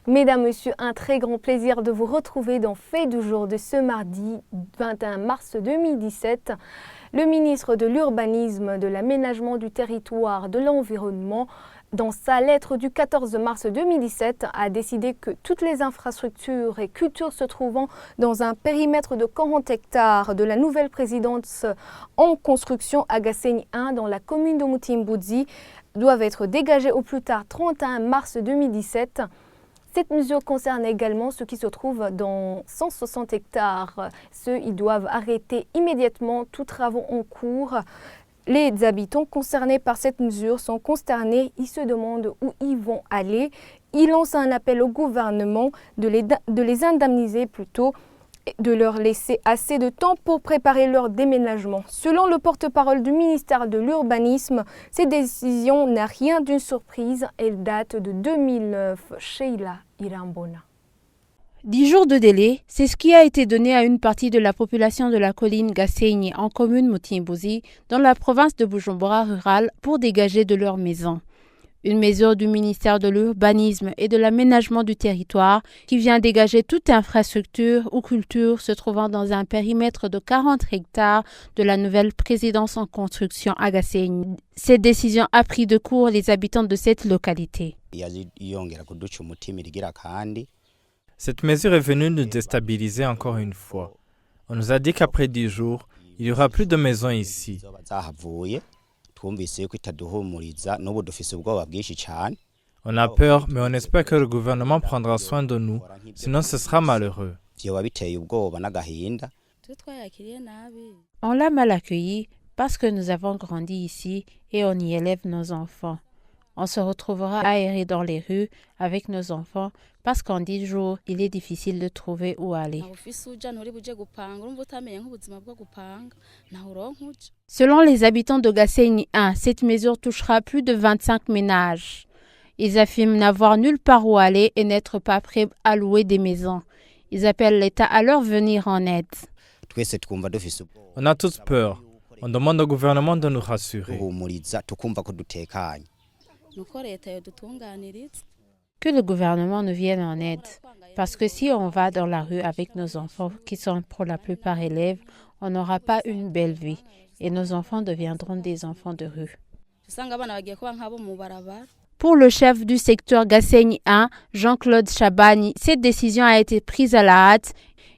Mesdames, Messieurs, un très grand plaisir de vous retrouver dans Fait du jour de ce mardi 21 mars 2017. Le ministre de l'Urbanisme, de l'Aménagement du Territoire, de l'Environnement, dans sa lettre du 14 mars 2017, a décidé que toutes les infrastructures et cultures se trouvant dans un périmètre de 40 hectares de la nouvelle présidence en construction à Gassègne 1 dans la commune de Mutimbuzi doivent être dégagées au plus tard 31 mars 2017. Cette mesure concerne également ceux qui se trouvent dans 160 hectares. Ils doivent arrêter immédiatement tous travaux en cours. Les habitants concernés par cette mesure sont consternés. Ils se demandent où ils vont aller. Ils lancent un appel au gouvernement de les indemniser plutôt, de leur laisser assez de temps pour préparer leur déménagement. Selon le porte-parole du ministère de l'Urbanisme, cette décision n'a rien d'une surprise. Elle date de 2009. Sheila Irambona. 10 jours de délai, c'est ce qui a été donné à une partie de la population de la colline Gassègne en commune Mutimbuzi, dans la province de Bujumbura rurale, pour dégager de leur maison. Une mesure du ministère de l'Urbanisme et de l'Aménagement du Territoire qui vient dégager toute infrastructure ou culture se trouvant dans un périmètre de 40 hectares de la nouvelle présidence en construction à Gassègne. Cette décision a pris de court les habitants de cette localité. Cette mesure est venue nous déstabiliser encore une fois. On nous a dit qu'après 10 jours, il n'y aura plus de maisons ici. On a peur, mais on espère que le gouvernement prendra soin de nous, sinon ce sera malheureux. On l'a mal accueilli parce que nous avons grandi ici et on y élève nos enfants. On se retrouvera aérés dans les rues avec nos enfants parce qu'en 10 jours, il est difficile de trouver où aller. Selon les habitants de Gassègne 1, cette mesure touchera plus de 25 ménages. Ils affirment n'avoir nulle part où aller et n'être pas prêts à louer des maisons. Ils appellent l'État à leur venir en aide. On a tous peur. On demande au gouvernement de nous rassurer. Que le gouvernement nous vienne en aide, parce que si on va dans la rue avec nos enfants, qui sont pour la plupart élèves, on n'aura pas une belle vie et nos enfants deviendront des enfants de rue. Pour le chef du secteur Gassègne 1, Jean-Claude Chabani, cette décision a été prise à la hâte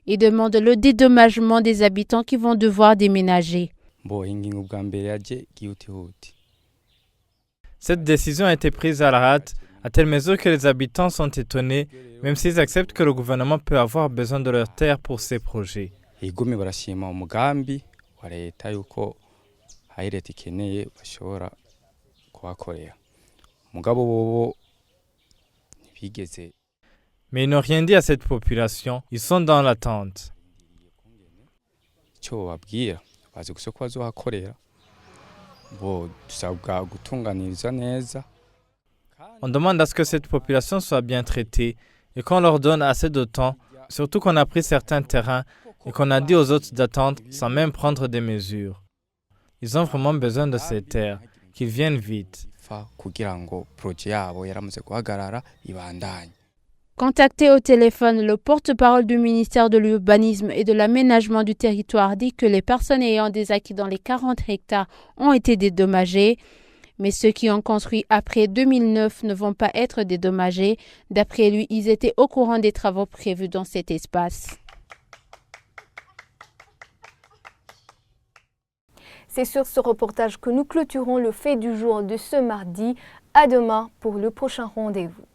et demande le dédommagement des habitants qui vont devoir déménager. Cette décision a été prise à la hâte, à telle mesure que les habitants sont étonnés, même s'ils acceptent que le gouvernement peut avoir besoin de leurs terres pour ses projets. Mais ils n'ont rien dit à cette population, ils sont dans l'attente. On demande à ce que cette population soit bien traitée et qu'on leur donne assez de temps, surtout qu'on a pris certains terrains et qu'on a dit aux autres d'attendre sans même prendre des mesures. Ils ont vraiment besoin de ces terres, qu'ils viennent vite. Contacté au téléphone, le porte-parole du ministère de l'Urbanisme et de l'Aménagement du Territoire dit que les personnes ayant des acquis dans les 40 hectares ont été dédommagées, mais ceux qui ont construit après 2009 ne vont pas être dédommagés. D'après lui, ils étaient au courant des travaux prévus dans cet espace. C'est sur ce reportage que nous clôturons le fait du jour de ce mardi. À demain pour le prochain rendez-vous.